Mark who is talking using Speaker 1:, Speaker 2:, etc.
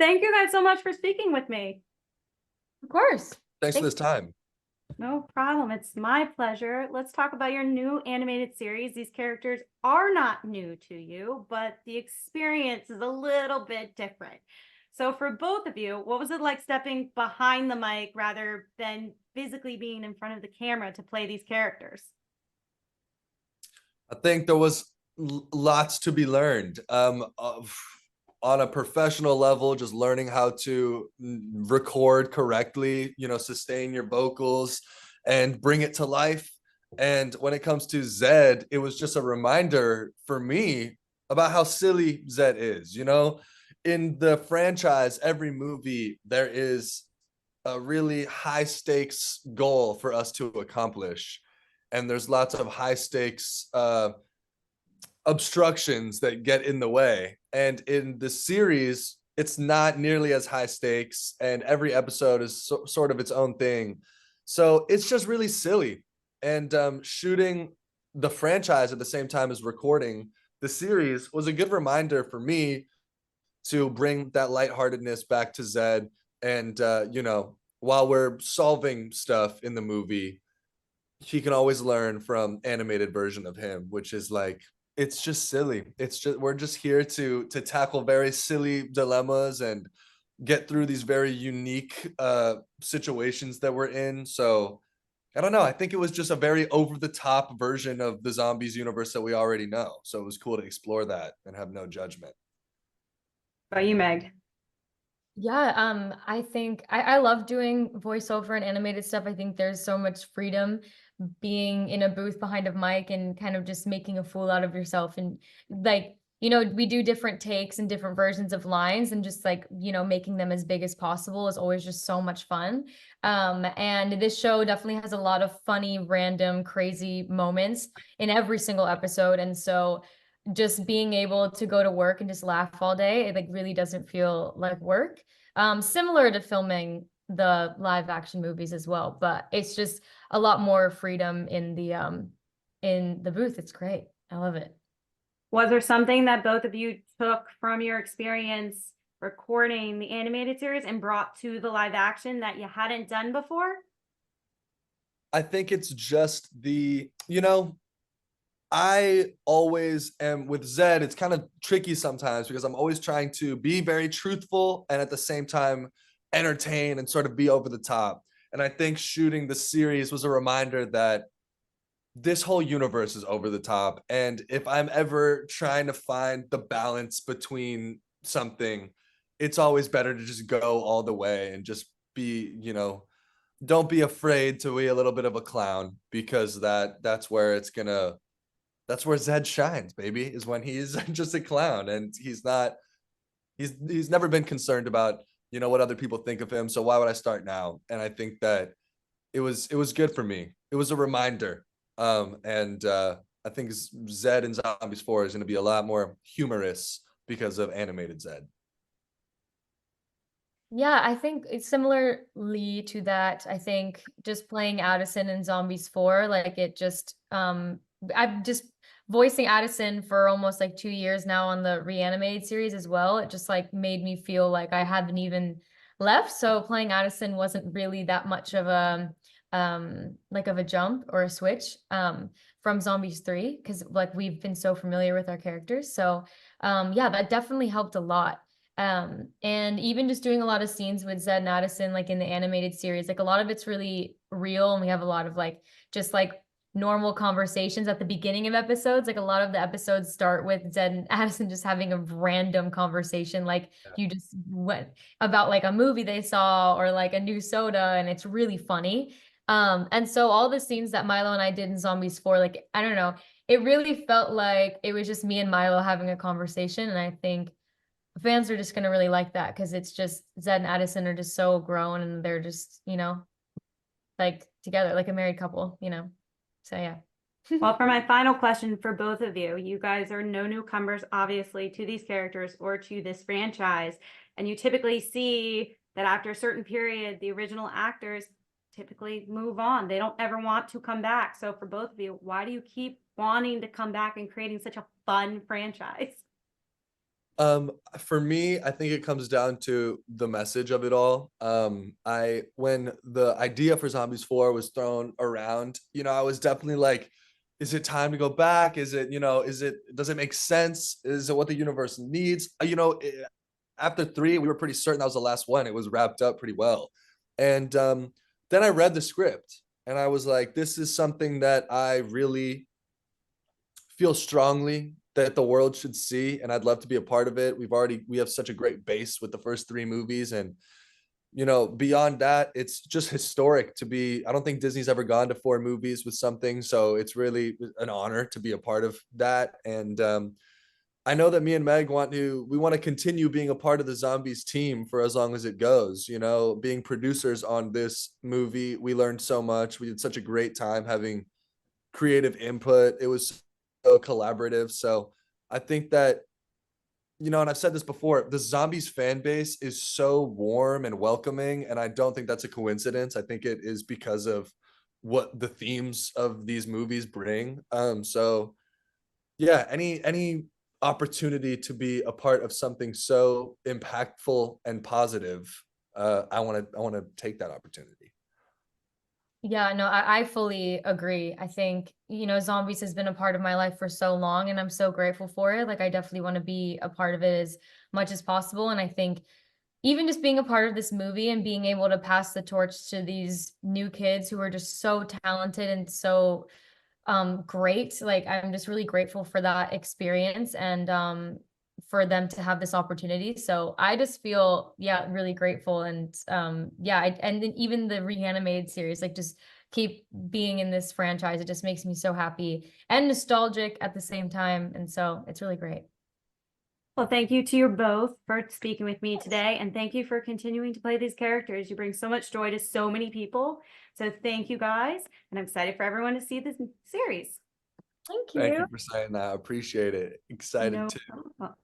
Speaker 1: Thank you guys so much for speaking with me.
Speaker 2: Of course.
Speaker 3: Thanks for
Speaker 2: Thank
Speaker 3: this time.
Speaker 1: No problem. It's my pleasure. Let's talk about your new animated series. These characters are not new to you, but the experience is a little bit different. So, for both of you, what was it like stepping behind the mic rather than physically being in front of the camera to play these characters?
Speaker 3: I think there was lots to be learned. On a professional level, just learning how to record correctly, sustain your vocals and bring it to life. And when it comes to Zed, it was just a reminder for me about how silly Zed is. In the franchise, every movie, there is a really high stakes goal for us to accomplish. And there's lots of high stakes obstructions that get in the way. And in the series, it's not nearly as high stakes, and every episode is sort of its own thing. So it's just really silly. And shooting the franchise at the same time as recording the series was a good reminder for me to bring that lightheartedness back to Zed. And, while we're solving stuff in the movie, he can always learn from animated version of him, which is like, it's just silly. It's just, we're just here to tackle very silly dilemmas and get through these very unique situations that we're in. So I don't know. I think it was just a very over the top version of the zombies universe that we already know. So it was cool to explore that and have no judgment.
Speaker 1: About you, Meg?
Speaker 2: Yeah, I think I love doing voiceover and animated stuff. I think there's so much freedom being in a booth behind a mic and kind of just making a fool out of yourself. And like, we do different takes and different versions of lines, and just like, making them as big as possible is always just so much fun. And this show definitely has a lot of funny, random, crazy moments in every single episode. And so just being able to go to work and just laugh all day, it like really doesn't feel like work. Similar to filming the live action movies as well, but it's just a lot more freedom in the booth. It's great. I love it.
Speaker 1: Was there something that both of you took from your experience recording the animated series and brought to the live action that you hadn't done before?
Speaker 3: I think it's just I always am with Zed. It's kind of tricky sometimes because I'm always trying to be very truthful and at the same time entertain and sort of be over the top. And I think shooting the series was a reminder that this whole universe is over the top. And if I'm ever trying to find the balance between something, it's always better to just go all the way and just be, don't be afraid to be a little bit of a clown, because that's where Zed shines, baby, is when he's just a clown and he's never been concerned about, what other people think of him. So why would I start now? And I think that it was good for me. It was a reminder. And I think Zed in Zombies 4 is going to be a lot more humorous because of animated Zed.
Speaker 2: Yeah, I think it's similarly to that. I think just playing Addison in Zombies 4, like it just I've just voicing Addison for almost like 2 years now on the reanimated series as well. It just like made me feel like I haven't even left. So playing Addison wasn't really that much of a like of a jump or a switch from Zombies 3, because like we've been so familiar with our characters. So yeah, that definitely helped a lot. And even just doing a lot of scenes with Zed and Addison, like in the animated series, like a lot of it's really real. And we have a lot of like, just like normal conversations at the beginning of episodes. Like a lot of the episodes start with Zed and Addison just having a random conversation. Like you just went about like a movie they saw or like a new soda, and it's really funny. And so all the scenes that Milo and I did in Zombies 4, like, I don't know, it really felt like it was just me and Milo having a conversation. And I think fans are just going to really like that, because it's just Zed and Addison are just so grown, and they're just, like together, like a married couple. So yeah.
Speaker 1: Well, for my final question for both of you, you guys are no newcomers, obviously, to these characters or to this franchise. And you typically see that after a certain period, the original actors typically move on. They don't ever want to come back. So for both of you, why do you keep wanting to come back and creating such a fun franchise?
Speaker 3: For me, I think it comes down to the message of it all. When the idea for Zombies 4 was thrown around, I was definitely like, is it time to go back? Is it, does it make sense? Is it what the universe needs? After 3, we were pretty certain that was the last one. It was wrapped up pretty well. And then I read the script and I was like, this is something that I really feel strongly that the world should see, and I'd love to be a part of it. We have such a great base with the first 3 movies, and beyond that, it's just historic to be. I don't think Disney's ever gone to 4 movies with something, so it's really an honor to be a part of that. And I know that me and Meg want to continue being a part of the Zombies team for as long as it goes. Being producers on this movie, we learned so much. We had such a great time having creative input. It was so collaborative. So I think that, and I've said this before, the Zombies fan base is so warm and welcoming. And I don't think that's a coincidence. I think it is because of what the themes of these movies bring. So yeah, any opportunity to be a part of something so impactful and positive, I want to take that opportunity.
Speaker 2: Yeah, no, I fully agree. I think, zombies has been a part of my life for so long and I'm so grateful for it. Like I definitely want to be a part of it as much as possible. And I think even just being a part of this movie and being able to pass the torch to these new kids who are just so talented and so great. Like I'm just really grateful for that experience and for them to have this opportunity. So I just feel really grateful and and then even the reanimated series, like just keep being in this franchise. It just makes me so happy and nostalgic at the same time. And so it's really great.
Speaker 1: Well, thank you to you both for speaking with me today, and thank you for continuing to play these characters. You bring so much joy to so many people. So thank you guys, and I'm excited for everyone to see this series.
Speaker 2: Thank
Speaker 3: Thank
Speaker 2: you.
Speaker 3: you for saying that. I appreciate it. Excited
Speaker 1: No
Speaker 3: too.
Speaker 1: problem.